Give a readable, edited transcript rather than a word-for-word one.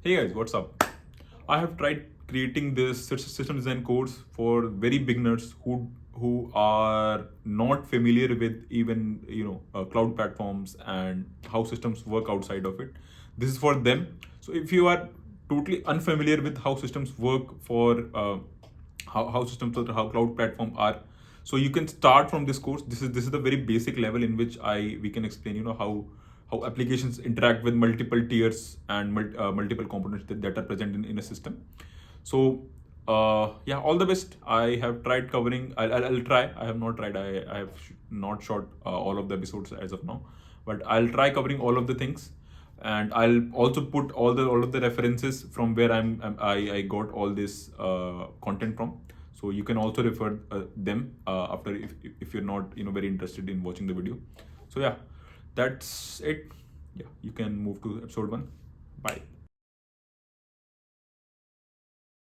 Hey guys, what's up? I have tried creating this system design course for very beginners who are not familiar with even cloud platforms and how systems work outside of it. This is for them. So if you are totally unfamiliar with how systems work for how systems or how cloud platform are, so you can start from this course. This is the very basic level in which I we can explain how applications interact with multiple tiers and multiple components that are present in a system. So yeah, all the best. I have tried covering. I'll try. I have not tried. I have not shot all of the episodes as of now, but I'll try covering all of the things, and I'll also put all of the references from where I got all this content from. So you can also refer them after if you're not very interested in watching the video. So yeah, that's it. Yeah, you can move to episode 1. Bye.